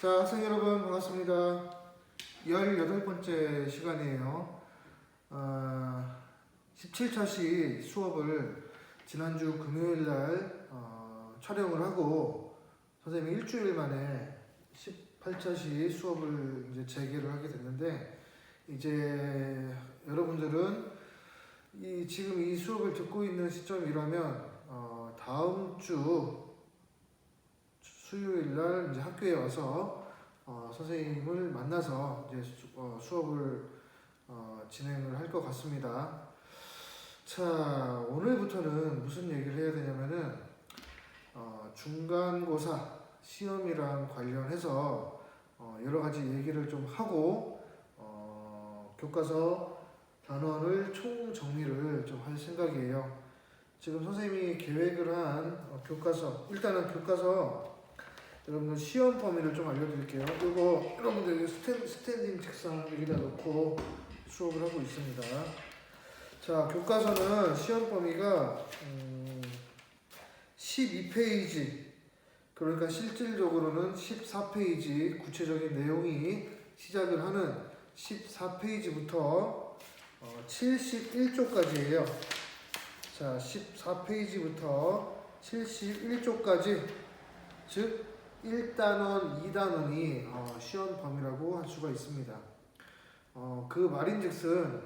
자, 학생 여러분 반갑습니다. 18번째 시간이에요. 17차시 수업을 지난주 금요일날 촬영을 하고 선생님이 일주일 만에 18차시 수업을 이제 재개를 하게 됐는데, 이제 여러분들은 지금 이 수업을 듣고 있는 시점이라면 다음 주 수요일 날 이제 학교에 와서 선생님을 만나서 이제 수업을 진행을 할 것 같습니다. 자, 오늘부터는 무슨 얘기를 해야 되냐면은 중간고사 시험이랑 관련해서 여러 가지 얘기를 좀 하고 교과서 단원을 총 정리를 좀 할 생각이에요. 지금 선생님이 계획을 한 교과서, 일단은 교과서 여러분들 시험 범위를 좀 알려드릴게요. 이거 여러분들 스탠딩 책상 여기다 놓고 수업을 하고 있습니다. 자, 교과서는 시험 범위가 12페이지, 그러니까 실질적으로는 14페이지 구체적인 내용이 시작을 하는 14페이지부터 71쪽까지예요. 자, 14페이지부터 71쪽까지, 즉 1단원, 2단원이 시험 범위라고 할 수가 있습니다. 그 말인즉슨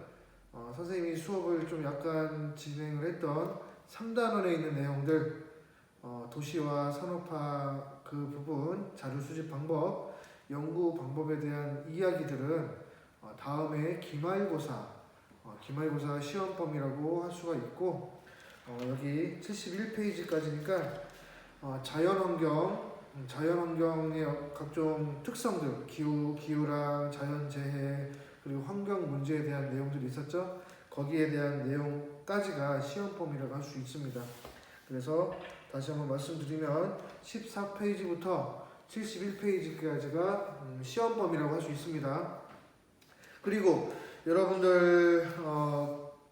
선생님이 수업을 좀 약간 진행을 했던 3단원에 있는 내용들, 도시와 산업화 그 부분, 자료 수집 방법, 연구 방법에 대한 이야기들은 다음에 기말고사 시험 범위라고 할 수가 있고, 여기 71페이지까지니까 자연환경의 각종 특성들, 기후랑 자연재해, 그리고 환경 문제에 대한 내용들이 있었죠. 거기에 대한 내용까지가 시험 범위라고 할 수 있습니다. 그래서 다시 한번 말씀드리면 14페이지부터 71페이지까지가 시험 범위라고 할 수 있습니다. 그리고 여러분들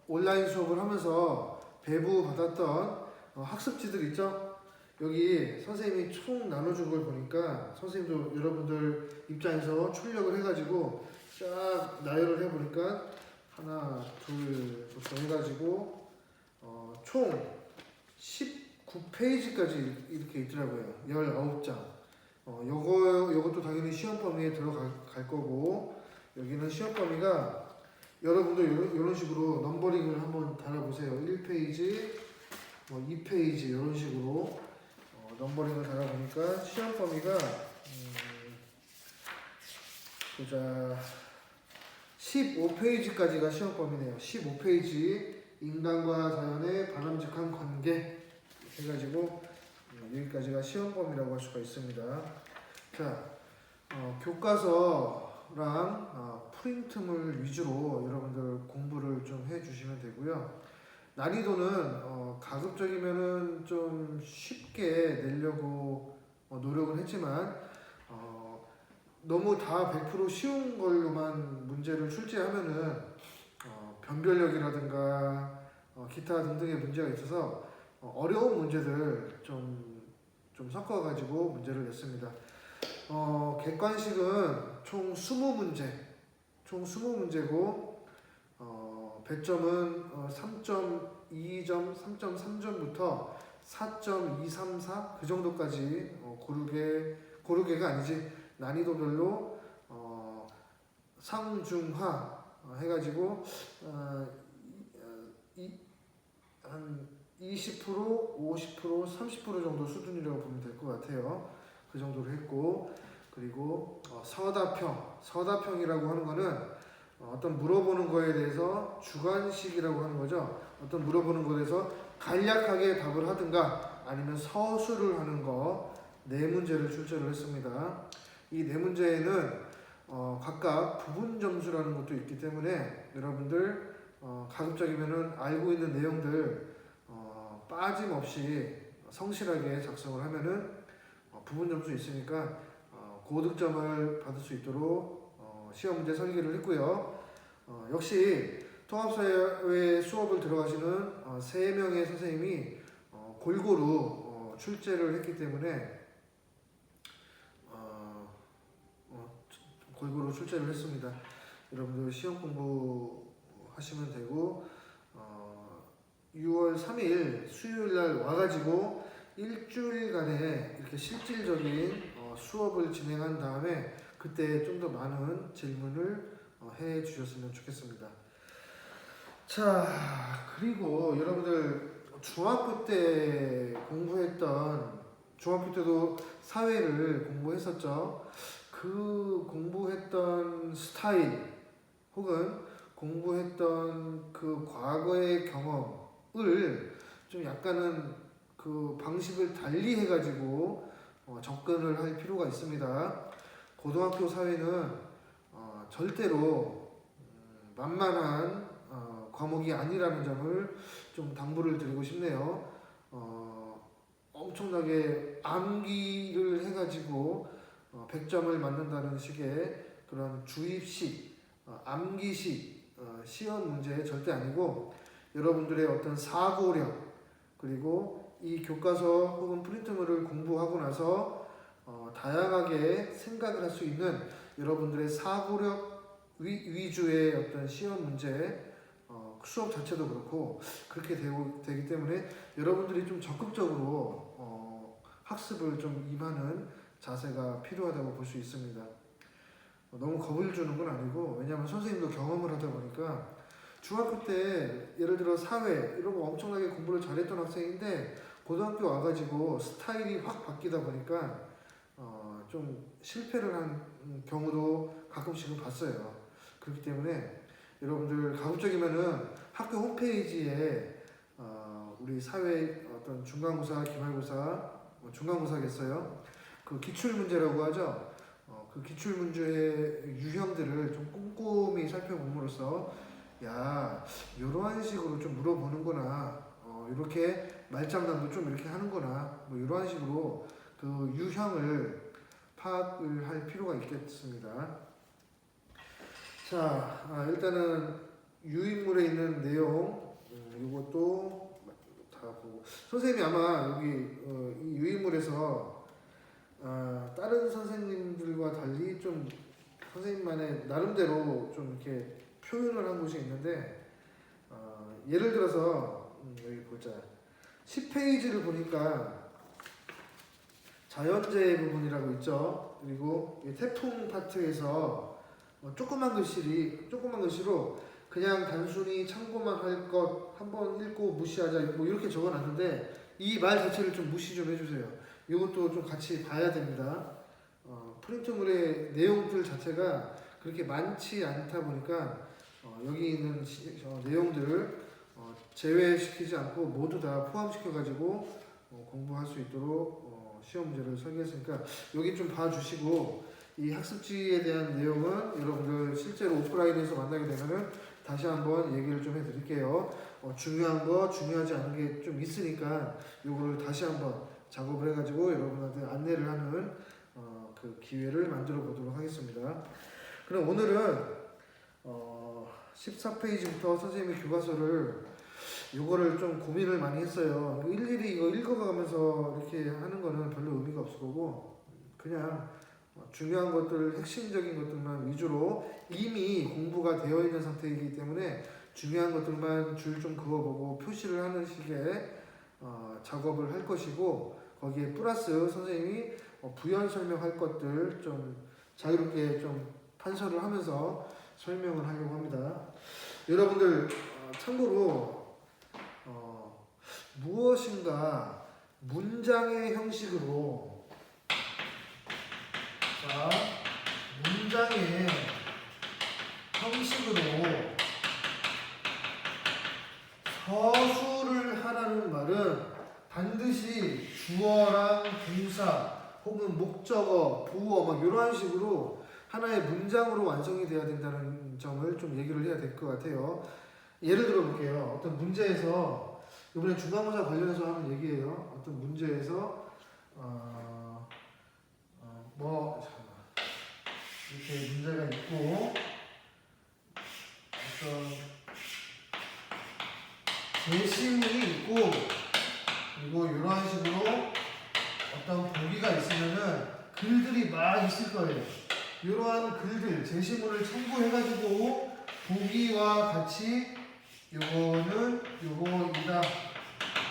온라인 수업을 하면서 배부 받았던 학습지들 있죠? 여기 선생님이 총 나눠준 걸 보니까, 선생님도 여러분들 입장에서 출력을 해가지고 쫙 나열을 해보니까 하나, 둘부터 해가지고 총 19페이지까지 이렇게 있더라고요. 19장. 요것도 당연히 시험 범위에 들어갈 거고, 여기는 시험 범위가 여러분들 이런 식으로 넘버링을 한번 달아보세요. 1페이지, 2페이지 이런 식으로 넘버링을 달아보니까 시험 범위가 보자, 15페이지까지가 시험 범위네요. 15페이지 인간과 자연의 바람직한 관계 해가지고 여기까지가 시험 범위라고 할 수가 있습니다. 자, 교과서랑 프린트물 위주로 여러분들 공부를 좀 해주시면 되고요. 난이도는 가급적이면은 좀 쉽게 내려고 노력을 했지만, 너무 다 100% 쉬운 걸로만 문제를 출제하면은 변별력이라든가 기타 등등의 문제가 있어서 어려운 문제들 좀 섞어가지고 문제를 냈습니다. 객관식은 총 20문제고 배점은 3.2점, 3.3점부터 4.234 그 정도까지 고르게가 아니지, 난이도별로 상중하 해가지고 한 20%, 50%, 30% 정도 수준이라고 보면 될 것 같아요. 그 정도로 했고, 그리고 서다평이라고 하는 거는 어떤 물어보는 거에 대해서 주관식이라고 하는 거죠. 어떤 물어보는 거에 대해서 간략하게 답을 하든가 아니면 서술을 하는 거, 4문제를 출제를 했습니다. 이 4문제에는 각각 부분 점수라는 것도 있기 때문에 여러분들 가급적이면은 알고 있는 내용들 빠짐없이 성실하게 작성을 하면은 부분 점수 있으니까 고득점을 받을 수 있도록 시험 문제 설계를 했고요. 역시 통합사회 수업을 들어가시는 3명의 선생님이 골고루 출제를 했기 때문에 골고루 출제를 했습니다. 여러분들 시험 공부하시면 되고 6월 3일 수요일 날 와가지고 일주일간의 이렇게 실질적인 수업을 진행한 다음에 그때 좀 더 많은 질문을 해 주셨으면 좋겠습니다. 자, 그리고 여러분들 중학교 때도 사회를 공부했었죠. 그 공부했던 스타일 혹은 공부했던 그 과거의 경험을 좀 약간은 그 방식을 달리 해가지고 접근을 할 필요가 있습니다. 고등학교 사회는 절대로 만만한 과목이 아니라는 점을 좀 당부를 드리고 싶네요. 엄청나게 암기를 해가지고 100점을 맞는다는 식의 그런 주입식, 암기식 시험 문제 절대 아니고 여러분들의 어떤 사고력 그리고 이 교과서 혹은 프린트물을 공부하고 나서 다양하게 생각을 할 수 있는 여러분들의 사고력 위주의 어떤 시험 문제 수업 자체도 그렇고 그렇게 되기 때문에 여러분들이 좀 적극적으로 학습을 좀 임하는 자세가 필요하다고 볼 수 있습니다. 너무 겁을 주는 건 아니고 왜냐하면 선생님도 경험을 하다 보니까 중학교 때 예를 들어 사회 이런 거 엄청나게 공부를 잘했던 학생인데 고등학교 와가지고 스타일이 확 바뀌다 보니까 좀 실패를 한 경우도 가끔씩은 봤어요. 그렇기 때문에 여러분들 가급적이면은 학교 홈페이지에 우리 사회 어떤 중간고사, 기말고사, 중간고사겠어요. 그 기출문제라고 하죠. 그 기출문제의 유형들을 좀 꼼꼼히 살펴봄으로써 야, 이러한 식으로 좀 물어보는구나. 이렇게 말장난도 좀 이렇게 하는구나. 뭐 이러한 식으로 그 유형을 파악을 할 필요가 있겠습니다. 자, 일단은 유인물에 있는 내용 이것도 다 보고 선생님이 아마 여기 이 유인물에서 다른 선생님들과 달리 좀 선생님만의 나름대로 좀 이렇게 표현을 한 곳이 있는데 예를 들어서 여기 보자 10페이지를 보니까 자연재해 부분이라고 있죠. 그리고 태풍 파트에서 조그만 글씨로 그냥 단순히 참고만 할 것 한번 읽고 무시하자 뭐 이렇게 적어놨는데 이 말 자체를 좀 무시 좀 해주세요. 이것도 좀 같이 봐야 됩니다. 프린트물의 내용들 자체가 그렇게 많지 않다 보니까 여기 있는 내용들을 제외시키지 않고 모두 다 포함시켜가지고 공부할 수 있도록 시험 문제를 설계했으니까 여기 좀 봐주시고 이 학습지에 대한 내용은 여러분들 실제로 오프라인에서 만나게 되면은 다시 한번 얘기를 좀 해드릴게요. 중요한 거, 중요하지 않은 게 좀 있으니까 요거를 다시 한번 작업을 해가지고 여러분한테 안내를 하는 그 기회를 만들어 보도록 하겠습니다. 그럼 오늘은 14페이지부터 선생님의 교과서를 요거를 좀 고민을 많이 했어요. 일일이 이거 읽어가면서 이렇게 하는 거는 별로 의미가 없을 거고 그냥 중요한 것들, 핵심적인 것들만 위주로 이미 공부가 되어 있는 상태이기 때문에 중요한 것들만 줄 좀 그어보고 표시를 하는 식의 작업을 할 것이고 거기에 플러스 선생님이 부연 설명할 것들 좀 자유롭게 좀 판서를 하면서 설명을 하려고 합니다. 여러분들 참고로 무엇인가 문장의 형식으로 문장의 형식으로 서술을 하라는 말은 반드시 주어랑 동사 혹은 목적어, 부어 막 이런 식으로 하나의 문장으로 완성이 돼야 된다는 점을 좀 얘기를 해야 될 것 같아요. 예를 들어 볼게요. 어떤 문제에서 이번에 중간고사 관련해서 하는 얘기예요. 어떤 문제에서 이렇게 문제가 있고 어떤 제시문이 있고 그리고 이런 식으로 어떤 보기가 있으면은 글들이 막 있을 거예요. 이러한 글들, 제시문을 참고해가지고 보기와 같이 요거는 요거이다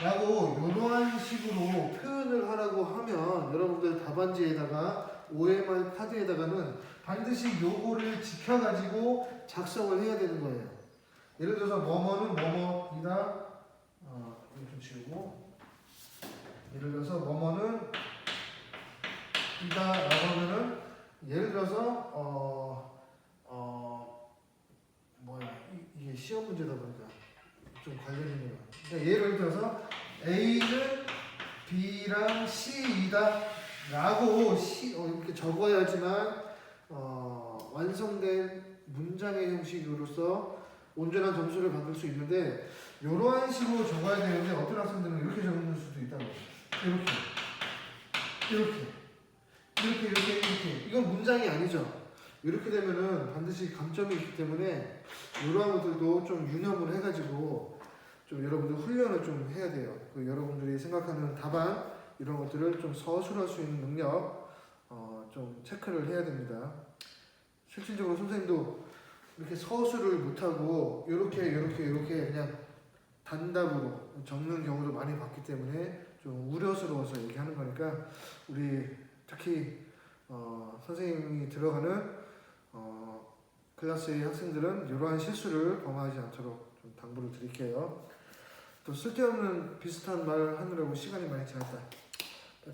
라고 이러한 식으로 표현을 하라고 하면 여러분들 답안지에다가 OMR 카드에다가는 반드시 요거를 지켜가지고 작성을 해야 되는 거예요. 예를 들어서 뭐뭐는 뭐뭐이다. 이거 좀 지우고. 예를 들어서 뭐뭐는 이다 라고 하면은 예를 들어서 이게 시험 문제다 보니까 좀 관련 있는 거. 그러니까 예를 들어서 A는 B랑 C이다 라고 이렇게 적어야지만 완성된 문장의 형식으로서 온전한 점수를 받을 수 있는데 이러한 식으로 적어야 되는데 어떤 학생들은 이렇게 적는 수도 있다고. 이렇게 이건 문장이 아니죠. 이렇게 되면은 반드시 감점이 있기 때문에 이러한 것들도 좀 유념을 해가지고 좀 여러분들 훈련을 좀 해야 돼요. 여러분들이 생각하는 답안 이런 것들을 좀 서술할 수 있는 능력 좀 체크를 해야 됩니다. 실질적으로 선생님도 이렇게 서술을 못하고 이렇게 그냥 단답으로 적는 경우도 많이 봤기 때문에 좀 우려스러워서 얘기하는 거니까 우리 특히 선생님이 들어가는 클래스의 학생들은 이러한 실수를 범하지 않도록 좀 당부를 드릴게요. 또 쓸데없는 비슷한 말 하느라고 시간이 많이 지났다.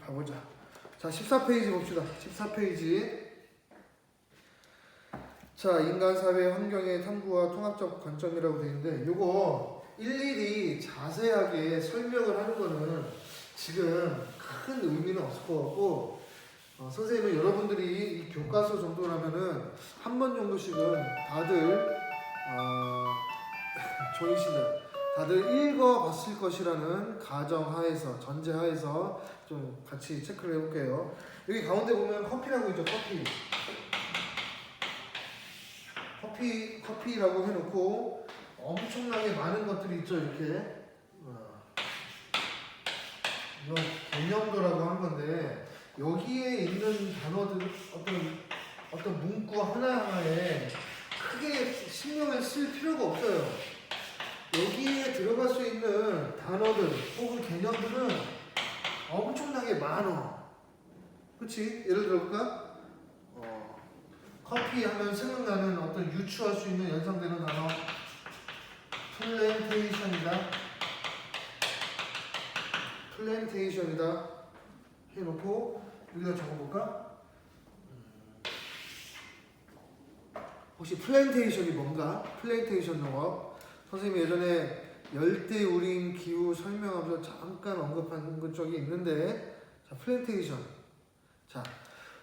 봐보자. 자, 14페이지 봅시다. 14페이지. 자, 인간 사회 환경의 탐구와 통합적 관점이라고 되어 있는데 요거 일일이 자세하게 설명을 하는 거는 지금 큰 의미는 없을 것 같고 선생님은 여러분들이 이 교과서 정도라면은 한 번 정도씩은 다들 조이시는 다들 읽어봤을 것이라는 가정하에서 전제하에서 좀 같이 체크를 해볼게요. 여기 가운데 보면 커피라고 있죠. 커피라고 해놓고 엄청나게 많은 것들이 있죠. 이렇게 이건 개념도라고 하는 건데 여기에 있는 단어들 어떤 문구 하나하나에 크게 신경을 쓸 필요가 없어요. 여기에 들어갈 수 있는 단어들 혹은 개념들은 엄청나게 많아. 그치? 예를 들어볼까? 커피 하면 생각나는 어떤 유추할 수 있는 연상되는 단어 플랜테이션이다 해놓고 여기다 적어볼까? 혹시 플랜테이션이 뭔가? 플랜테이션 농업 선생님이 예전에 열대우림 기후 설명하면서 잠깐 언급한 적이 있는데 자, 플랜테이션 자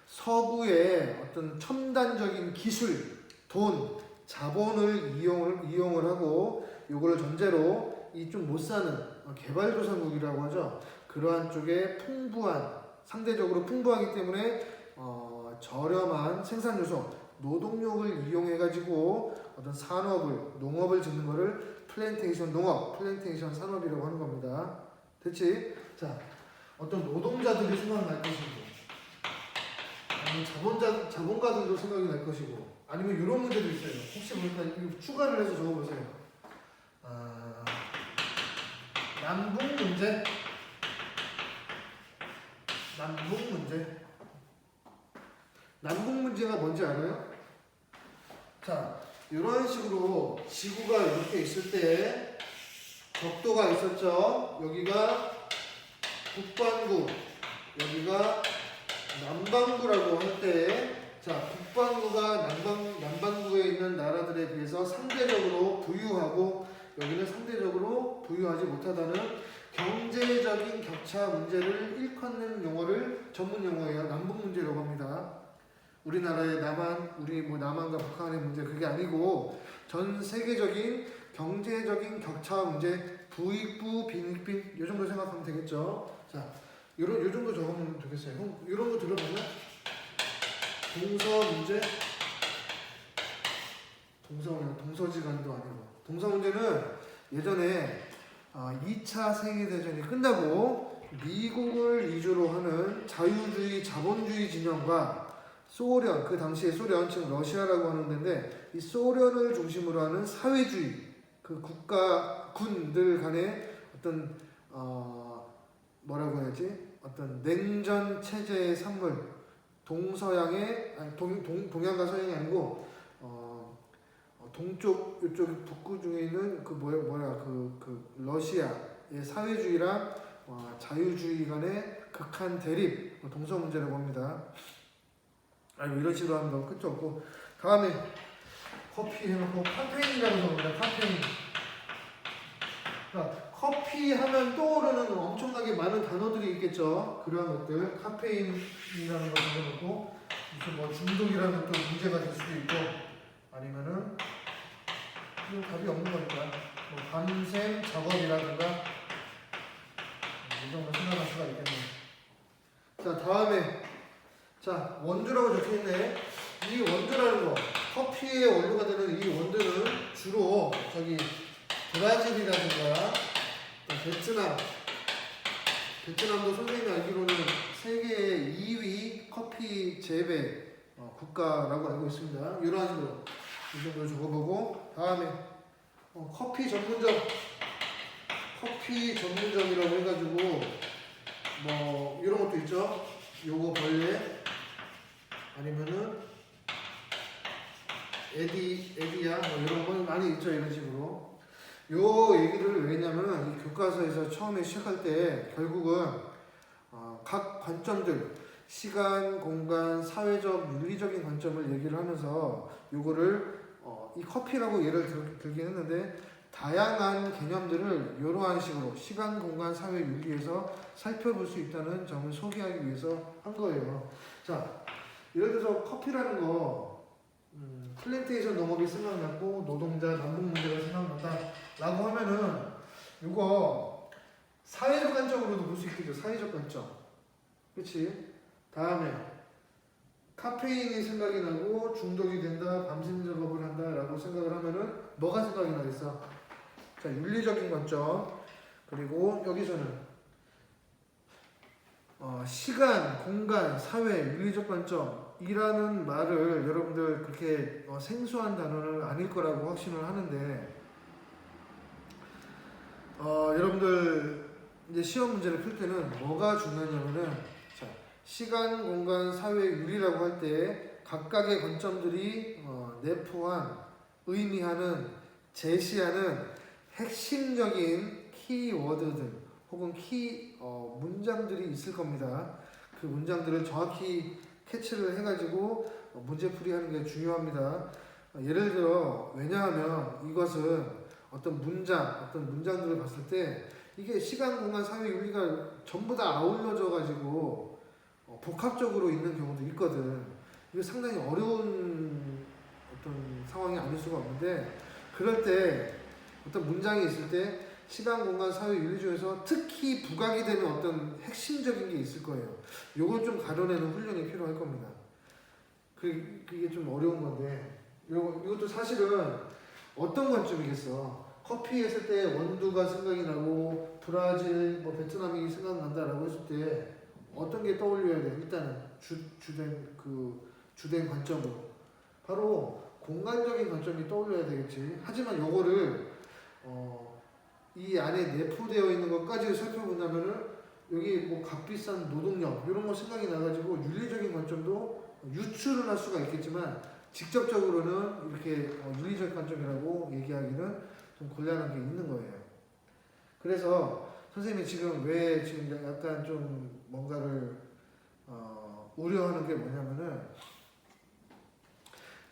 서구의 어떤 첨단적인 기술, 돈, 자본을 이용을 하고 요거를 전제로 이 좀 못 사는 개발도상국이라고 하죠. 그러한 쪽에 상대적으로 풍부하기 때문에 저렴한 생산 요소, 노동력을 이용해 가지고 어떤 산업을, 농업을 짓는 거를 플랜테이션 농업, 플랜테이션 산업이라고 하는 겁니다. 됐지? 자, 어떤 노동자들이 생각날 것이고 아니면 자본가들도 생각이 날 것이고 아니면 이런 문제도 있어요. 혹시 모르니까 이거 추가를 해서 적어보세요. 남북 문제가 뭔지 알아요? 자, 이런 식으로 지구가 이렇게 있을 때 적도가 있었죠. 여기가 북반구, 여기가 남반구라고 할 때, 자, 북반구가 남반구에 있는 나라들에 비해서 상대적으로 부유하고 여기는 상대적으로 부유하지 못하다는 경제적인 격차 문제를 일컫는 용어를 전문 용어예요. 남북 문제라고 합니다. 우리나라의 남한과 북한의 문제 그게 아니고 전 세계적인 경제적인 격차 문제, 부익부, 빈익빈 이 정도 생각하면 되겠죠. 자, 요 정도 적으면 되겠어요. 형, 이런 거 들어보면 동서 문제, 동서지간도 아니고 동서 문제는 예전에 2차 세계대전이 끝나고 미국을 위주로 하는 자유주의 자본주의 진영과 소련, 그 당시에 소련, 즉 러시아라고 하는 데인데 이 소련을 중심으로 하는 사회주의 그 국가 군들 간의 어떤 뭐라고 해야지 어떤 냉전 체제의 산물 동서양의 아니 동양과 서양이 아니고 동쪽 이쪽 북구 중에 있는 그 그 러시아의 사회주의랑 자유주의 간의 극한 대립 동서 문제라고 합니다. 이런 식으로 하면 너무 끝도 없고 다음에 커피 해놓고 카페인이라고 적습니다. 카페인. 그러니까 커피 하면 떠오르는 엄청나게 많은 단어들이 있겠죠. 그러한 것들 카페인이라는 걸 적어놓고 무슨 뭐 중독이라는 또 문제가 될 수도 있고 아니면은 이건 답이 없는 거니까 뭐 밤샘 작업이라든가 이 정도 생각할 수가 있겠네요. 자 다음에 자 원두라고 적혀있네. 이 원두라는 거 커피의 원료가 되는 이 원두는 주로 저기 브라질이라든가 베트남도 선생님이 알기로는 세계 2위 커피 재배 국가라고 알고 있습니다. 이런 식으로 이 정도 적어보고 다음에 커피 전문점이라고 해가지고 뭐 이런 것도 있죠. 요거 벌레 아니면은 에디야 뭐 이런 건 많이 있죠. 이런 식으로 요 얘기를 왜냐면은 이 교과서에서 처음에 시작할 때 결국은 각 관점들 시간, 공간, 사회적, 윤리적인 관점을 얘기를 하면서 요거를 이 커피라고 예를 들긴 했는데 다양한 개념들을 이러한 식으로 시간, 공간, 사회, 윤리에서 살펴볼 수 있다는 점을 소개하기 위해서 한 거예요. 자, 예를 들어서 커피라는 거 플랜테이션 농업이 생각났고 노동자 남북 문제가 생각난다 라고 하면은 이거 사회적 관점으로도 볼 수 있겠죠. 사회적 관점. 그치? 다음에 카페인이 생각이 나고 중독이 된다, 밤샘 작업을 한다 라고 생각을 하면은 뭐가 생각이 나겠어? 자, 윤리적인 관점. 그리고 여기서는 시간, 공간, 사회, 윤리적 관점이라는 말을 여러분들 그렇게 생소한 단어는 아닐 거라고 확신을 하는데 여러분들 이제 시험 문제를 풀 때는 뭐가 중요하냐면은 자, 시간, 공간, 사회, 윤리라고 할 때 각각의 관점들이 내포한 의미하는 제시하는 핵심적인 키워드들 혹은 문장들이 있을 겁니다. 그 문장들을 정확히 캐치를 해가지고 문제풀이하는 게 중요합니다. 예를 들어 왜냐하면 이것은 어떤 문장들을 봤을 때 이게 시간, 공간, 사회, 윤리가 전부 다 아울러져 가지고 복합적으로 있는 경우도 있거든. 이게 상당히 어려운 어떤 상황이 아닐 수가 없는데 그럴 때 어떤 문장이 있을 때 시간, 공간, 사회, 윤리 중에서 특히 부각이 되는 어떤 핵심적인 게 있을 거예요. 요걸 좀 가려내는 훈련이 필요할 겁니다. 그게 좀 어려운 건데 이것도 사실은 어떤 관점이겠어. 커피 했을 때 원두가 생각이 나고 브라질, 베트남이 생각난다라고 했을 때 어떤 게 떠올려야 돼? 일단은 주된 관점으로 바로 공간적인 관점이 떠올려야 되겠지. 하지만 요거를 이 안에 내포되어 있는 것까지 살펴본다면은 여기 뭐 값비싼 노동력 이런 거 생각이 나가지고 윤리적인 관점도 유추를 할 수가 있겠지만 직접적으로는 이렇게 윤리적 관점이라고 얘기하기는 좀 곤란한 게 있는 거예요. 그래서 선생님이 지금 왜 지금 약간 좀 뭔가를 우려하는 게 뭐냐면은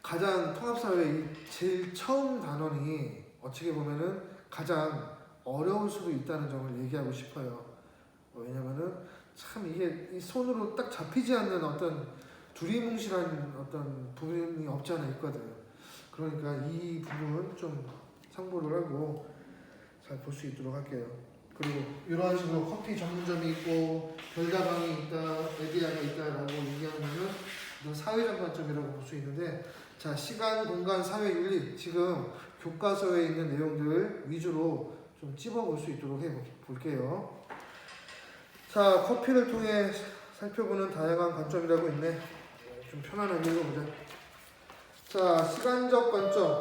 가장 통합사회의 제일 처음 단원이 어떻게 보면은 가장 어려울 수도 있다는 점을 얘기하고 싶어요. 왜냐면은 참 이게 이 손으로 딱 잡히지 않는 어떤 두리뭉실한 어떤 부분이 없지 않아 있거든. 그러니까 이 부분 좀 참고를 하고 잘 볼 수 있도록 할게요. 그리고 이러한 식으로 커피 전문점이 있고 별다방이 있다, 에디아가 있다라고 얘기하면은 이건 사회적 관점이라고 볼 수 있는데 자, 시간, 공간, 사회, 윤리 지금 교과서에 있는 내용들 위주로 좀 찝어볼 수 있도록 해볼게요. 자, 커피를 통해 살펴보는 다양한 관점이라고 있네. 좀 편안하게 읽어보자. 자, 시간적 관점.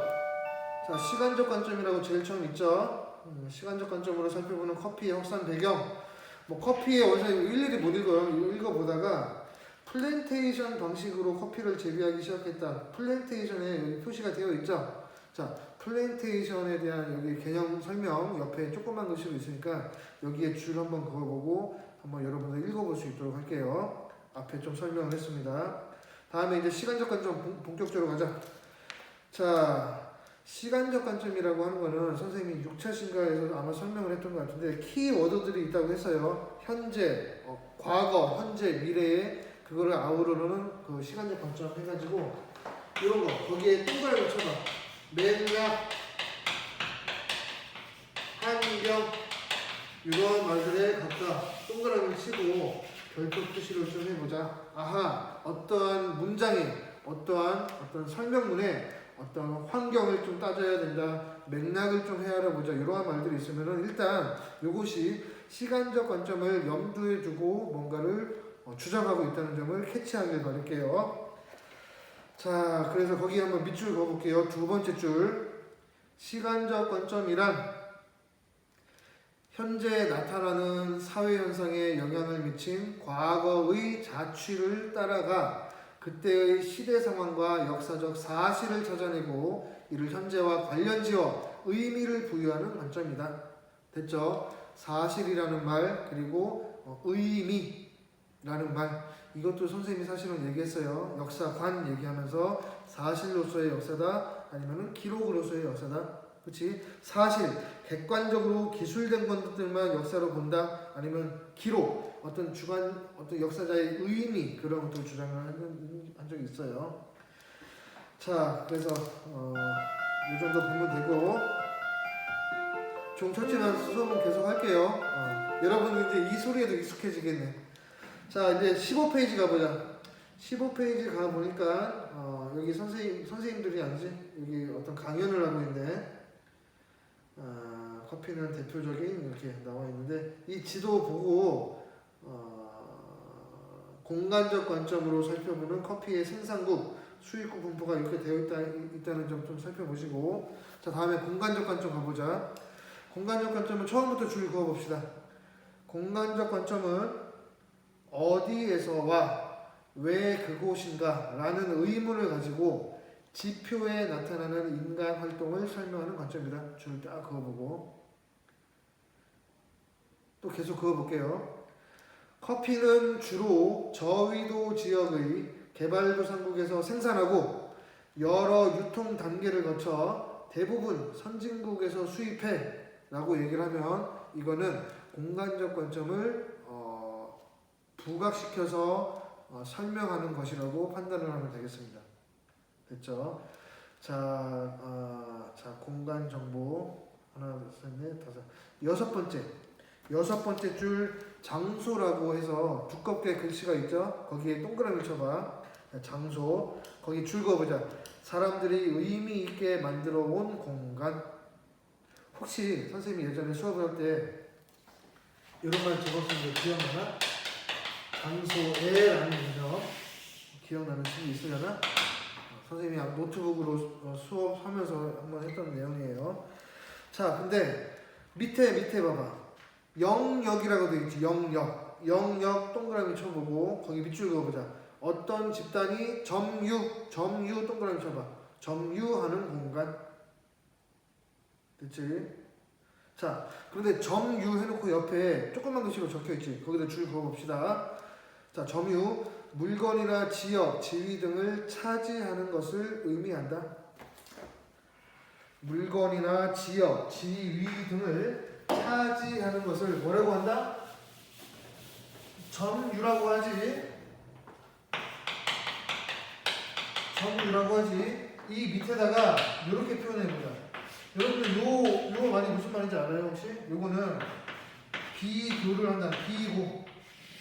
자, 시간적 관점이라고 제일 처음 있죠. 시간적 관점으로 살펴보는 커피의 확산 배경. 뭐 커피의 원산 일일이 못 읽어요. 읽어보다가 플랜테이션 방식으로 커피를 재배하기 시작했다. 플랜테이션에 여기 표시가 되어 있죠. 자, 플랜테이션에 대한 여기 개념 설명 옆에 조그만 글씨로 있으니까 여기에 줄 한번 그어보고 한번 여러분들 읽어볼 수 있도록 할게요. 앞에 좀 설명을 했습니다. 다음에 이제 시간적 관점 본격적으로 가자. 자, 시간적 관점이라고 하는 거는 선생님이 6차 신가에서 아마 설명을 했던 것 같은데 키워드들이 있다고 했어요. 현재, 과거, 현재, 미래에 그거를 아우르는 그 시간적 관점 해가지고 이런 거 거기에 동그라미 쳐봐. 맥락, 환경 이런 말들에 각각 동그라미를 치고 별도 표시를 좀 해보자. 아하, 어떠한 문장에 어떤 설명문에 어떤 환경을 좀 따져야 된다. 맥락을 좀 헤아려보자. 이러한 말들이 있으면은 일단 이것이 시간적 관점을 염두에 두고 뭔가를 주장하고 있다는 점을 캐치하길 바랄게요. 자, 그래서 거기 한번 밑줄 그어볼게요. 두 번째 줄. 시간적 관점이란 현재 나타나는 사회현상에 영향을 미친 과거의 자취를 따라가 그때의 시대 상황과 역사적 사실을 찾아내고 이를 현재와 관련지어 의미를 부여하는 관점이다. 됐죠? 사실이라는 말 그리고 의미라는 말 이것도 선생님이 사실은 얘기했어요. 역사관 얘기하면서 사실로서의 역사다 아니면 기록으로서의 역사다. 그렇지? 사실, 객관적으로 기술된 것들만 역사로 본다 아니면 기록, 어떤 역사자의 의미 그런 것들 주장을 한 적이 있어요. 자, 그래서 이 정도 보면 되고 좀 쳤지만 수업은 계속 할게요. 여러분 이제 이 소리에도 익숙해지겠네. 자, 이제 15페이지 가보자. 15페이지 가보니까 여기 선생님들이 아니지 여기 어떤 강연을 하고 있는데 커피는 대표적인 이렇게 나와 있는데 이 지도 보고 공간적 관점으로 살펴보는 커피의 생산국, 수입국 분포가 이렇게 되어 있다는 점 좀 살펴보시고 자 다음에 공간적 관점 가보자. 공간적 관점은 처음부터 줄 그어봅시다. 공간적 관점은 어디에서와 왜 그곳인가 라는 의문을 가지고 지표에 나타나는 인간 활동을 설명하는 관점이다. 줄 딱 그어보고 또 계속 그어볼게요. 커피는 주로 저위도 지역의 개발도상국에서 생산하고 여러 유통 단계를 거쳐 대부분 선진국에서 수입해 라고 얘기를 하면 이거는 공간적 관점을 부각시켜서 설명하는 것이라고 판단을 하면 되겠습니다. 됐죠? 자, 공간 정보 하나, 둘, 셋, 넷, 다섯. 여섯 번째 줄 장소라고 해서 두껍게 글씨가 있죠? 거기에 동그라미 쳐봐. 장소. 거기 줄 그어보자. 사람들이 의미 있게 만들어 온 공간. 혹시 선생님이 예전에 수업을 할 때 이런 말 적었던 거 기억나나? 장소에라는 개념 기억나는 식이 있으려나? 선생님이 노트북으로 수업하면서 한번 했던 내용이에요. 자, 근데 밑에 봐봐. 영역이라고 되어 있지. 영역 동그라미 쳐보고 거기 밑줄 그어보자. 어떤 집단이 점유 동그라미 쳐봐. 점유하는 공간. 됐지? 자, 그런데 점유 해놓고 옆에 조그만 글씨로 적혀있지. 거기다 줄 그어봅시다. 자, 점유 물건이나 지역, 지위 등을 차지하는 것을 의미한다. 물건이나 지역, 지위 등을 차지하는 것을 뭐라고 한다? 점유라고 하지. 점유라고 하지. 이 밑에다가 이렇게 표현해보자. 여러분들 요 말이 무슨 말인지 알아요 혹시? 요거는 비교를 한다. 비고,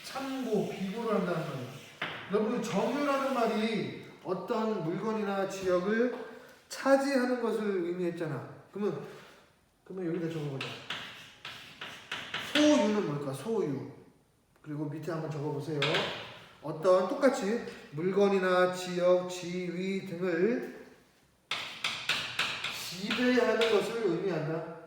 참고, 비교를 한다는 거예요. 여러분 점유라는 말이 어떤 물건이나 지역을 차지하는 것을 의미했잖아. 그러면 여기다 적어보자. 소유는 뭘까? 소유. 그리고 밑에 한번 적어보세요. 어떤 똑같이 물건이나 지역, 지위 등을 지배하는 것을 의미한다.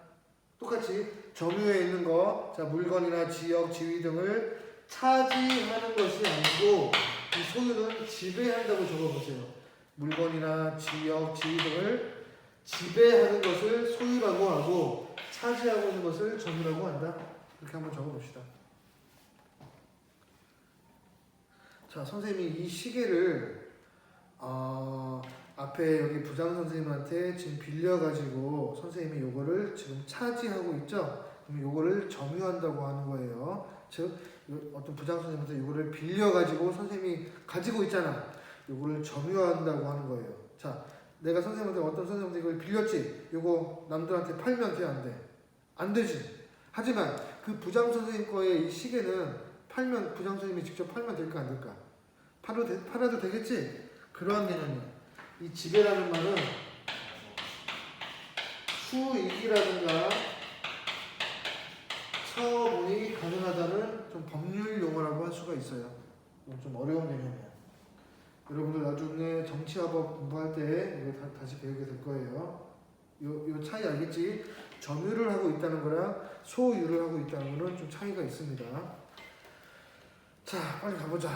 똑같이 점유에 있는 거, 자 물건이나 지역, 지위 등을 차지하는 것이 아니고 이 소유는 지배한다고 적어보세요. 물건이나 지역, 지위 등을 지배하는 것을 소유라고 하고 차지하고 있는 것을 점유라고 한다. 이렇게 한번 적어봅시다. 자, 선생님이 이 시계를 앞에 여기 부장 선생님한테 지금 빌려가지고 선생님이 요거를 지금 차지하고 있죠? 그럼 요거를 점유한다고 하는 거예요. 즉 어떤 부장 선생님한테 요거를 빌려가지고 선생님이 가지고 있잖아. 요거를 점유한다고 하는 거예요. 자, 내가 선생님한테 어떤 선생님한테 이걸 빌렸지? 요거 남들한테 팔면 돼, 안 돼? 안 되지. 하지만 그 부장 선생님 거의 이 시계는 팔면 부장 선생님이 직접 팔면 될까 안 될까? 팔아도 되겠지? 그러한 개념이야. 이 지배라는 말은 수익이라든가 처분이 가능하다는 좀 법률 용어라고 할 수가 있어요. 좀 어려운 개념이야. 여러분들 나중에 정치화법 공부할 때 이거 다시 배우게 될 거예요. 요 차이 알겠지? 점유를 하고 있다는 거랑 소유를 하고 있다는 거는 좀 차이가 있습니다. 자, 빨리 가보자.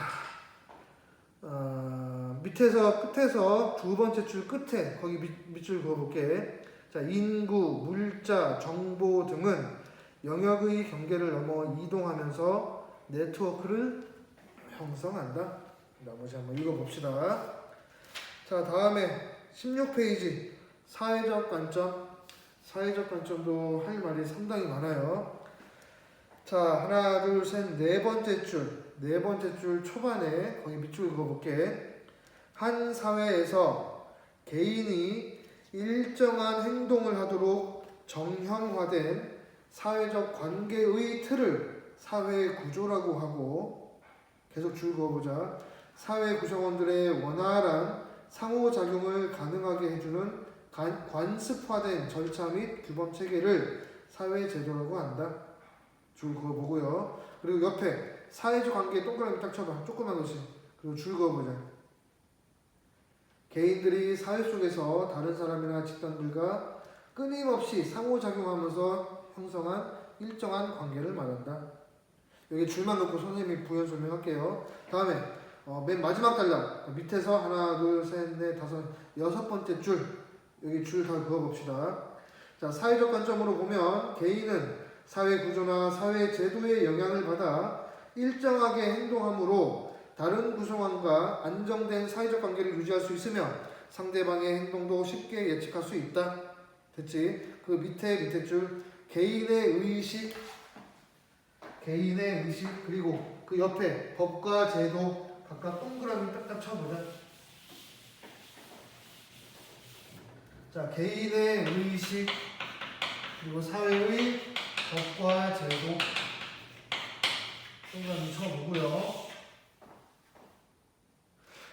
끝에서 두 번째 줄 끝에 거기 밑줄 그어볼게. 자, 인구, 물자, 정보 등은 영역의 경계를 넘어 이동하면서 네트워크를 형성한다. 나머지 한번 읽어봅시다. 자, 다음에 16페이지 사회적 관점. 사회적 관점도 할 말이 상당히 많아요. 자, 하나, 둘, 셋, 네 번째 줄 초반에 거기 밑줄 그어볼게. 한 사회에서 개인이 일정한 행동을 하도록 정형화된 사회적 관계의 틀을 사회 구조라고 하고, 계속 줄 그어보자. 사회 구성원들의 원활한 상호작용을 가능하게 해주는 관습화된 절차 및 규범 체계를 사회제도라고 한다. 줄 그어보고요. 그리고 옆에 사회적 관계에 동그라미 딱 쳐봐. 조그만 것이. 그리고 줄 그어보자. 개인들이 사회 속에서 다른 사람이나 집단들과 끊임없이 상호작용하면서 형성한 일정한 관계를 말한다. 여기 줄만 놓고 선생님이 부연 설명할게요. 다음에 맨 마지막 단락 밑에서 하나, 둘, 셋, 넷, 다섯, 여섯 번째 줄 여기 줄 다 그어봅시다. 자, 사회적 관점으로 보면 개인은 사회 구조나 사회 제도의 영향을 받아 일정하게 행동함으로 다른 구성원과 안정된 사회적 관계를 유지할 수 있으며 상대방의 행동도 쉽게 예측할 수 있다. 됐지? 그 밑에 줄 개인의 의식 그리고 그 옆에 법과 제도 각각 동그라미 딱딱 쳐보자. 자, 개인의 의식 그리고 사회의 법과 제도 동그라미 쳐보고요.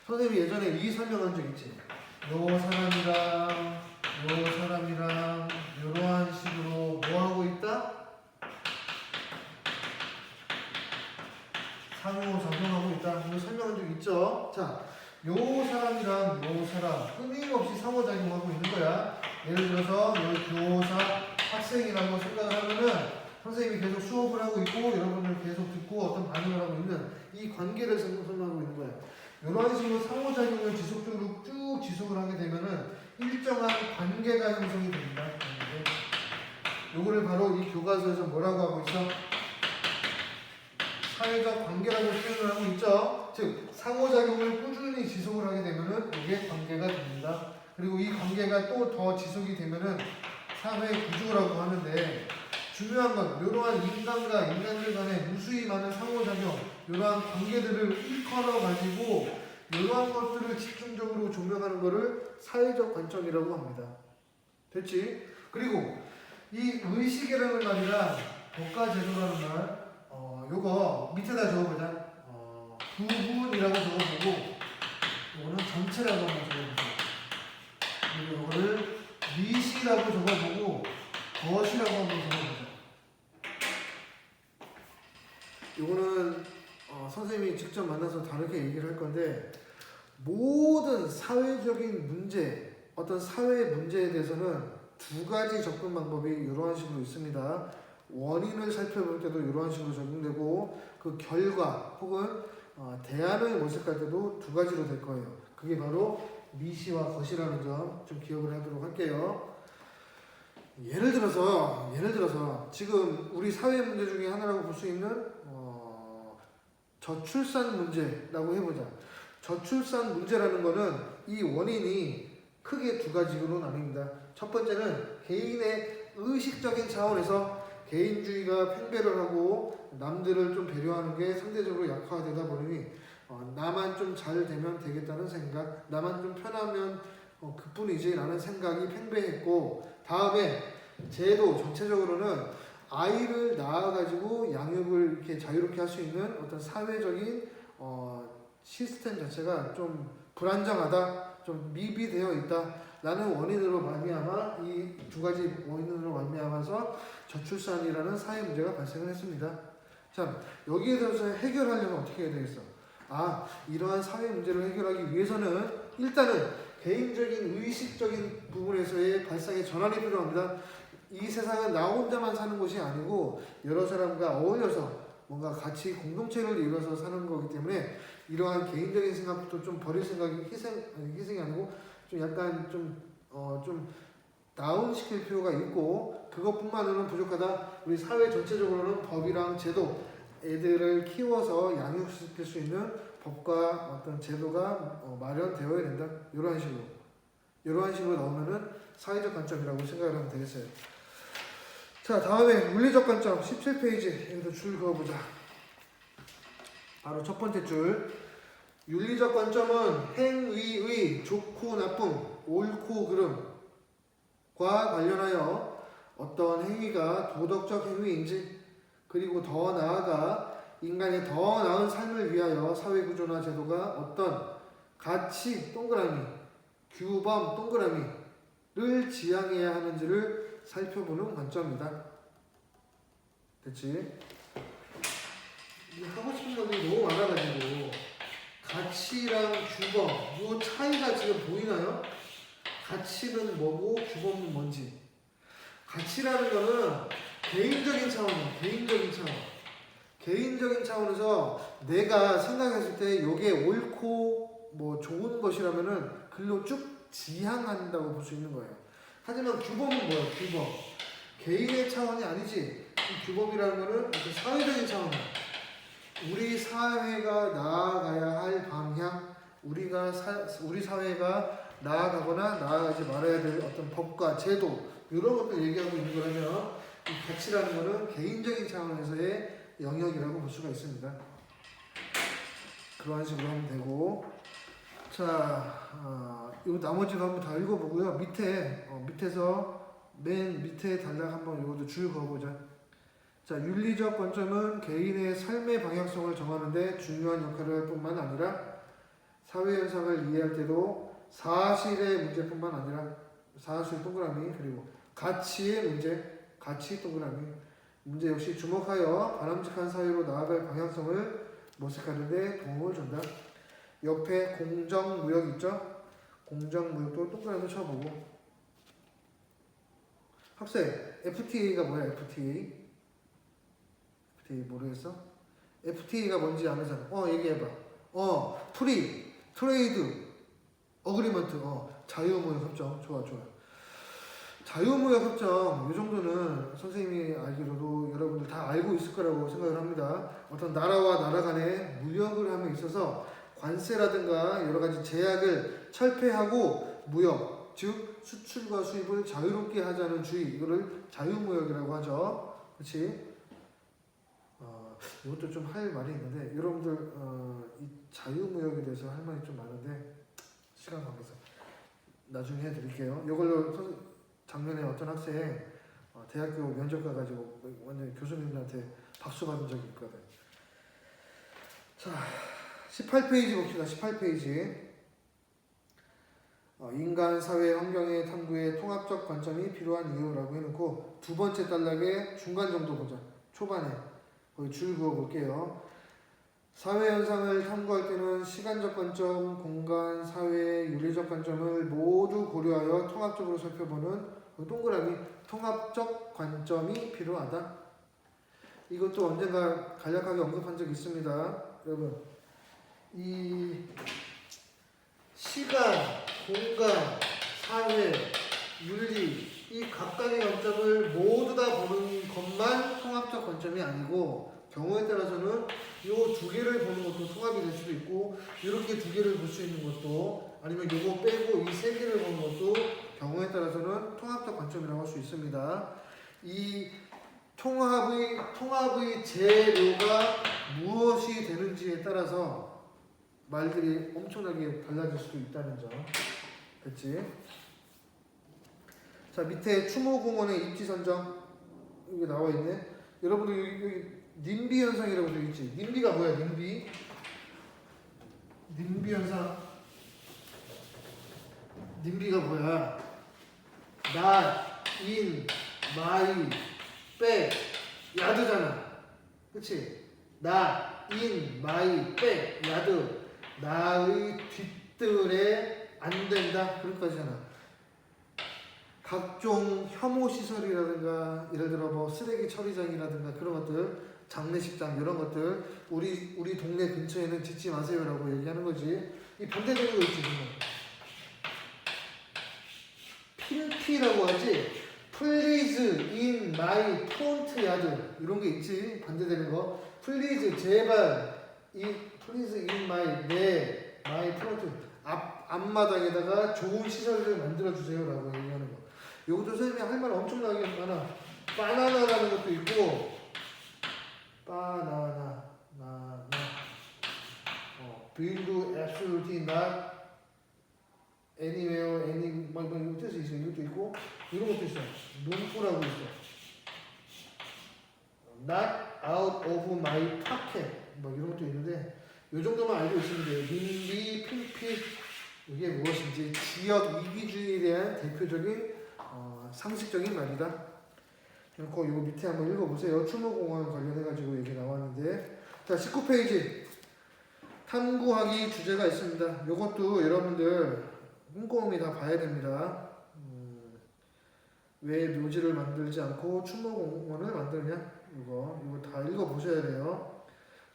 선생님이 예전에 이 설명한 적 있지? 요 사람이랑 요러한 식으로 뭐 하고 있다? 상호작용하고 있다. 이거 설명한 적 있죠? 자, 요 사람이랑 요 사람 끊임없이 상호작용하고 있는 거야. 예를 들어서 요 교사 학생이라고 생각을 하면은 선생님이 계속 수업을 하고 있고 여러분들 계속 듣고 어떤 반응을 하고 있는 이 관계를 설명하고 있는 거야. 이런 식으로 상호작용을 지속적으로 쭉 지속을 하게 되면은 일정한 관계가 형성이 됩니다. 요거를 바로 이 교과서에서 뭐라고 하고 있어? 사회적 관계라고 표현을 하고 있죠. 즉 상호작용을 꾸준히 지속을 하게 되면은 이게 관계가 됩니다. 그리고 이 관계가 또 더 지속이 되면은 사회 구조라고 하는데 중요한 건 이러한 인간과 인간들 간의 무수히 많은 상호작용, 이러한 관계들을 일컬어 가지고 이러한 것들을 집중적으로 조명하는 것을 사회적 관점이라고 합니다. 됐지? 그리고 이 의식이라는 말이랑 법과 제도라는 말, 요거 밑에다 적어보자. 부분이라고 적어보고, 이거는 전체라고 한번 적어보세요. 그리고 이거를 미시라고 적어보고, 것이라고 한번 적어보자. 요거는 선생님이 직접 만나서 다르게 얘기를 할 건데, 모든 사회적인 문제, 어떤 사회 문제에 대해서는 두 가지 접근 방법이 이러한 식으로 있습니다. 원인을 살펴볼 때도 이러한 식으로 적용되고, 그 결과 혹은 대안을 모색할 때도 두 가지로 될 거예요. 그게 바로 미시와 거시라는 점 좀 기억을 하도록 할게요. 예를 들어서 지금 우리 사회 문제 중에 하나라고 볼 수 있는 저출산 문제라고 해보자. 저출산 문제라는 거는 이 원인이 크게 두 가지로 나뉩니다. 첫 번째는 개인의 의식적인 차원에서 개인주의가 팽배를 하고 남들을 좀 배려하는 게 상대적으로 약화되다 보니 나만 좀 잘 되면 되겠다는 생각, 나만 좀 편하면 그뿐이지 라는 생각이 팽배했고, 다음에 제도 전체적으로는 아이를 낳아가지고 양육을 이렇게 자유롭게 할 수 있는 어떤 사회적인 시스템 자체가 좀 불안정하다, 좀 미비되어 있다라는 원인으로 말미암아 이 두 가지 원인으로 말미암아서 저출산이라는 사회 문제가 발생을 했습니다. 자, 여기에 대해서 해결하려면 어떻게 해야 되겠어? 이러한 사회 문제를 해결하기 위해서는 일단은 개인적인 의식적인 부분에서의 발상의 전환이 필요합니다. 이 세상은 나 혼자만 사는 곳이 아니고 여러 사람과 어울려서 뭔가 같이 공동체를 이루어서 사는 거기 때문에 이러한 개인적인 생각부터 좀 버릴 생각이 희생이 아니고 좀 약간 좀 다운시킬 필요가 있고, 그것뿐만으로는 부족하다. 우리 사회 전체적으로는 법이랑 제도, 애들을 키워서 양육시킬 수 있는 법과 어떤 제도가 마련되어야 된다. 이러한 식으로 나오면은 사회적 관점이라고 생각을 하면 되겠어요. 자, 다음에 물리적 관점 17페이지 여기도 줄 그어보자. 바로 첫 번째 줄. 윤리적 관점은 행위의 좋고 나쁨, 옳고 그름과 관련하여 어떤 행위가 도덕적 행위인지, 그리고 더 나아가 인간의 더 나은 삶을 위하여 사회구조나 제도가 어떤 가치 동그라미, 규범 동그라미를 지향해야 하는지를 살펴보는 관점이다. 됐지? 하고 싶은 것들이 너무 많아가지고 가치랑 규범, 이 차이가 지금 보이나요? 가치는 뭐고 규범은 뭔지. 가치라는 거는 개인적인 차원이에요. 개인적인 차원에서 내가 생각했을 때 이게 옳고 뭐 좋은 것이라면은 글로 쭉 지향한다고 볼 수 있는 거예요. 하지만 규범은 뭐예요? 규범. 개인의 차원이 아니지. 이 규범이라는 거는 사회적인 차원이에요. 우리 사회가 나아가야 할 방향, 우리 사회가 나아가거나 나아가지 말아야 될 어떤 법과 제도, 이런 것들 얘기하고 있는 거라면 이 가치라는 거는 개인적인 차원에서의 영역이라고 볼 수가 있습니다. 그러한 식으로 하면 되고, 자, 요 나머지도 한번 다 읽어보고요. 밑에서 맨 밑에 단락 한번 이것도 줄 그어보자. 자, 윤리적 관점은 개인의 삶의 방향성을 정하는데 중요한 역할을 할 뿐만 아니라 사회 현상을 이해할 때도 사실의 문제뿐만 아니라 사실 동그라미, 그리고 가치의 문제, 가치 동그라미, 문제 역시 주목하여 바람직한 사회로 나아갈 방향성을 모색하는 데 도움을 준다. 옆에 공정무역 있죠? 공정무역도 동그라미 쳐보고. 학생, FTA가 뭐야? FTA 모르겠어? FTA가 뭔지 아는 사람? 얘기해봐. 프리 트레이드 어그리먼트, 자유무역 협정. 좋아. 자유무역 협정, 이 정도는 선생님이 알기로도 여러분들 다 알고 있을 거라고 생각을 합니다. 어떤 나라와 나라 간의 무역을 함에 있어서 관세라든가 여러 가지 제약을 철폐하고 무역, 즉 수출과 수입을 자유롭게 하자는 주의, 이거를 자유무역이라고 하죠. 그렇지? 이것도 좀 할 말이 있는데 여러분들 이 자유무역에 대해서 할 말이 좀 많은데 시간 관계상 나중에 해드릴게요. 이걸로 작년에 어떤 학생 대학교 면접 가가지고 완전 교수님들한테 박수 받은 적이 있거든. 자, 18페이지 봅시다. 18페이지. 인간 사회 환경의 탐구에 통합적 관점이 필요한 이유라고 해놓고 두 번째 단락의 중간 정도 보자. 초반에 거기 줄 그어 볼게요. 사회 현상을 탐구할 때는 시간적 관점, 공간, 사회, 윤리적 관점을 모두 고려하여 통합적으로 살펴보는 동그라미 통합적 관점이 필요하다. 이것도 언젠가 간략하게 언급한 적이 있습니다. 여러분, 이 시간, 공간, 사회, 윤리 이 각각의 관점을 모두 다 보는 것만 통합적 관점이 아니고 경우에 따라서는 이 두 개를 보는 것도 통합이 될 수도 있고 이렇게 두 개를 볼 수 있는 것도 아니면 이거 빼고 이 세 개를 보는 것도 경우에 따라서는 통합적 관점이라고 할 수 있습니다. 이 통합의 재료가 무엇이 되는지에 따라서 말들이 엄청나게 달라질 수도 있다는 점. 됐지? 자, 밑에 추모공원의 입지 선정 이게 나와 있네. 여러분들 여기 님비 현상이라고 되어 있지. 님비가 뭐야? 님비. 님비 현상. 님비가 뭐야? not, in, my, back, 야드잖아. 그치? not, in, my, back, 야드. 나의 뒷뜰에 안 된다. 그런까지잖아. 각종 혐오 시설이라든가 예를 들어 뭐 쓰레기 처리장이라든가 그런 것들, 장례식장 이런 것들 우리 동네 근처에는 짓지 마세요라고 얘기하는 거지. 이 반대되는 거 있지. 필피라고 하지. Please in my front yard 이런 게 있지. 반대되는 거. Please 제발 Please in 내 my front 앞마당에다가 좋은 시설을 만들어 주세요라고 얘기하는 거. 요것도 선생님이 할 말 엄청나게 많아. 바나나라는 것도 있고, 바나나, build absolutely not anywhere, 뭐 이런 뜻이 있어. 이것도 있고, 이런 것도 있어. 농구라고 있어. not out of my pocket. 뭐 이런 것도 있는데, 요 정도만 알고 있으면 돼요. 민비, 필피, 이게 무엇인지 지역 이기주의에 대한 대표적인 상식적인 말이다. 그리고 요 밑에 한번 읽어보세요. 추모공원 관련해가지고 얘기 나왔는데, 자 19페이지 탐구하기 주제가 있습니다. 요것도 여러분들 꼼꼼히 다 봐야 됩니다. 왜 묘지를 만들지 않고 추모공원을 만드냐? 이거 다 읽어보셔야 돼요.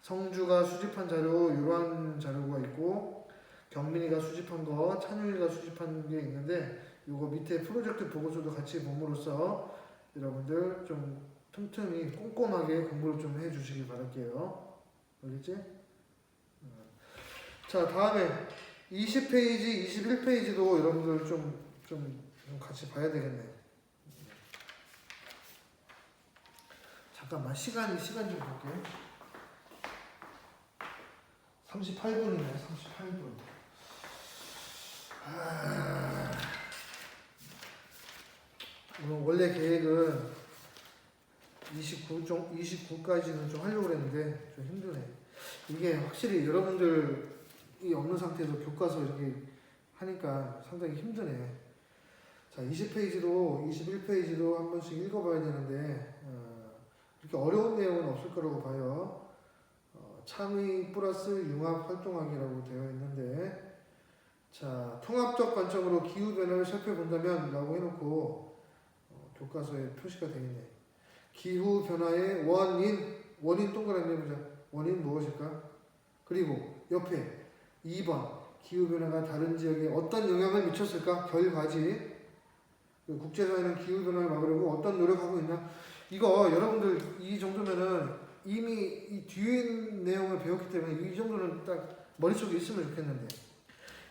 성주가 수집한 자료, 이러한 자료가 있고 경민이가 수집한 거, 찬용이가 수집한 게 있는데 요거 밑에 프로젝트 보고서도 같이 봄으로써 여러분들 좀 틈틈이 꼼꼼하게 공부를 좀 해주시기 바랄게요. 알겠지? 자 다음에 20페이지, 21페이지도 여러분들 좀 같이 봐야 되겠네. 잠깐만 시간 좀 볼게요. 38분이네. 38분. 원래 계획은 29까지는 좀 하려고 했는데 좀 힘드네. 이게 확실히 여러분들이 없는 상태에서 교과서 이렇게 하니까 상당히 힘드네. 자, 20페이지도 21페이지도 한 번씩 읽어봐야 되는데 이렇게 어려운 내용은 없을 거라고 봐요. 창의 플러스 융합 활동하기라고 되어 있는데, 자 통합적 관점으로 기후 변화를 살펴본다면 라고 해놓고 교과서에 표시가 되어 있네. 기후 변화의 원인 동그라미 해보자. 원인 무엇일까? 그리고 옆에 2번 기후 변화가 다른 지역에 어떤 영향을 미쳤을까? 결과지. 국제사회는 기후 변화를 막으려고 어떤 노력하고 있나? 이거 여러분들 이 정도면은 이미 이 뒤에 있는 내용을 배웠기 때문에 이 정도는 딱 머릿속에 있으면 좋겠는데,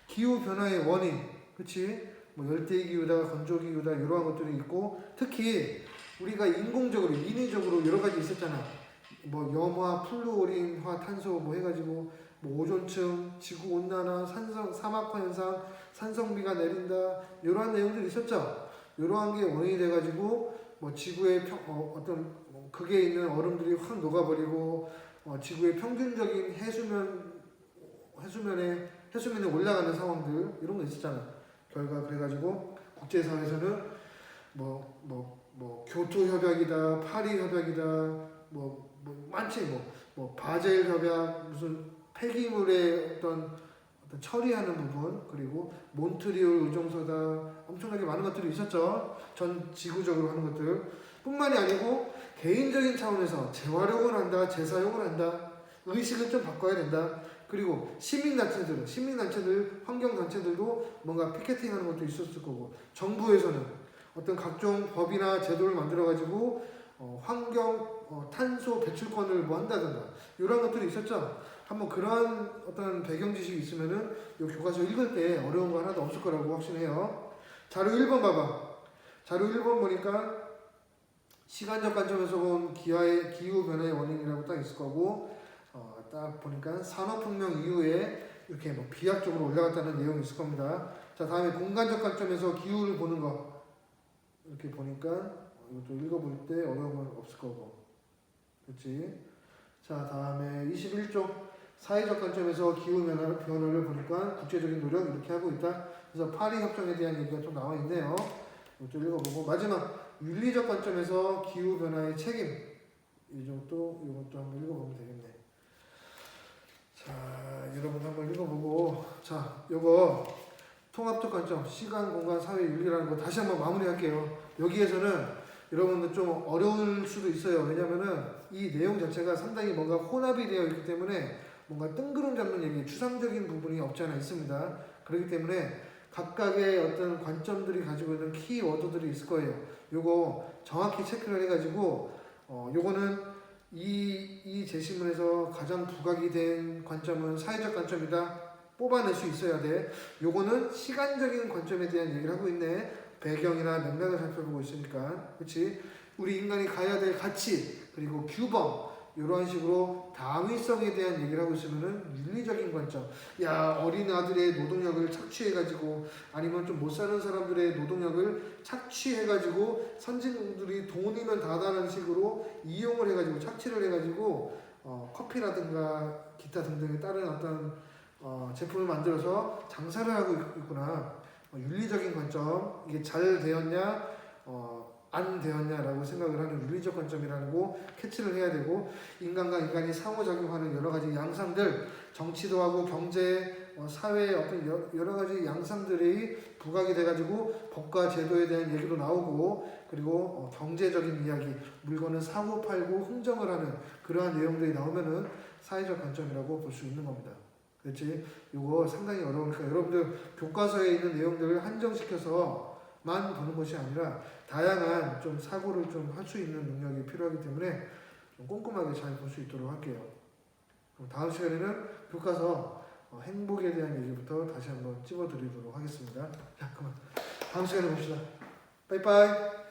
기후 변화의 원인, 그치? 뭐 열대기후다, 건조기후다 이러한 것들이 있고, 특히 우리가 인공적으로 인위적으로 여러 가지 있었잖아. 뭐 염화, 플루오린화, 탄소 뭐 해가지고 뭐 오존층, 지구 온난화, 사막화 현상, 산성비가 내린다 이러한 내용들이 있었죠. 이러한 게 원인이 돼가지고 뭐 지구의 어떤 극에 있는 얼음들이 확 녹아버리고 지구의 평균적인 해수면에 올라가는 상황들 이런 거 있었잖아. 결과 그래가지고 국제사회에서는 뭐 교토 협약이다, 파리 협약이다, 뭐 많지 뭐 바젤 협약, 무슨 폐기물의 어떤 처리하는 부분, 그리고 몬트리올 의정서다, 엄청나게 많은 것들이 있었죠. 전 지구적으로 하는 것들 뿐만이 아니고 개인적인 차원에서 재활용을 한다, 재사용을 한다, 의식을 좀 바꿔야 된다. 그리고 시민단체들, 환경단체들도 뭔가 피켓팅하는 것도 있었을 거고, 정부에서는 어떤 각종 법이나 제도를 만들어가지고 환경, 탄소 배출권을 뭐 한다든가 이런 것들이 있었죠. 한번 그런 어떤 배경 지식이 있으면은 이 교과서 읽을 때 어려운 거 하나도 없을 거라고 확신해요. 자료 1번 봐봐. 자료 1번 보니까 시간적 관점에서 본 기후 변화의 원인이라고 딱 있을 거고, 딱 보니까 산업혁명 이후에 이렇게 뭐 비약적으로 올라갔다는 내용이 있을 겁니다. 자, 다음에 공간적 관점에서 기후를 보는 거 이렇게 보니까 이것도 읽어볼 때 어려운 건 없을 거고, 그렇지? 자, 다음에 21쪽 사회적 관점에서 기후 변화를 보니까 국제적인 노력 이렇게 하고 있다. 그래서 파리 협정에 대한 얘기가 좀 나와 있네요. 이것도 읽어보고, 마지막 윤리적 관점에서 기후 변화의 책임, 이것도 한번 읽어보면 되겠네. 자, 여러분 한번 읽어보고, 자, 요거 통합적 관점, 시간, 공간, 사회, 윤리라는 거 다시 한번 마무리할게요. 여기에서는 여러분들 좀 어려울 수도 있어요. 왜냐면은 이 내용 자체가 상당히 뭔가 혼합이 되어 있기 때문에 뭔가 뜬구름 잡는 얘기, 추상적인 부분이 없지 않아 있습니다. 그렇기 때문에 각각의 어떤 관점들이 가지고 있는 키워드들이 있을 거예요. 요거 정확히 체크를 해가지고, 요거는 이 제시문에서 가장 부각이 된 관점은 사회적 관점이다. 뽑아낼 수 있어야 돼. 요거는 시간적인 관점에 대한 얘기를 하고 있네. 배경이나 맥락을 살펴보고 있으니까. 그치? 우리 인간이 가야 될 가치, 그리고 규범, 이런 식으로 당위성에 대한 얘기를 하고 있으면은 윤리적인 관점. 야, 어린 아들의 노동력을 착취해가지고, 아니면 좀 못 사는 사람들의 노동력을 착취해가지고, 선진국들이 돈이면 다다라는 식으로 이용을 해가지고, 착취를 해가지고, 커피라든가 기타 등등에 따른 어떤 제품을 만들어서 장사를 하고 있구나. 윤리적인 관점, 이게 잘 되었냐, 안 되었냐라고 생각을 하는 윤리적 관점이라는 거 캐치를 해야 되고, 인간과 인간이 상호작용하는 여러 가지 양상들, 정치도 하고 경제, 사회의 어떤 여러 가지 양상들이 부각이 돼가지고 법과 제도에 대한 얘기도 나오고, 그리고 경제적인 이야기, 물건을 사고 팔고 흥정을 하는 그러한 내용들이 나오면은 사회적 관점이라고 볼 수 있는 겁니다. 그렇지? 이거 상당히 어려우니까 여러분들 교과서에 있는 내용들을 한정시켜서만 보는 것이 아니라 다양한 좀 사고를 좀 할 수 있는 능력이 필요하기 때문에 좀 꼼꼼하게 잘 볼 수 있도록 할게요. 그럼 다음 시간에는 교과서 행복에 대한 얘기부터 다시 한번 찝어드리도록 하겠습니다. 자, 그럼 다음 시간에 봅시다. 빠이빠이.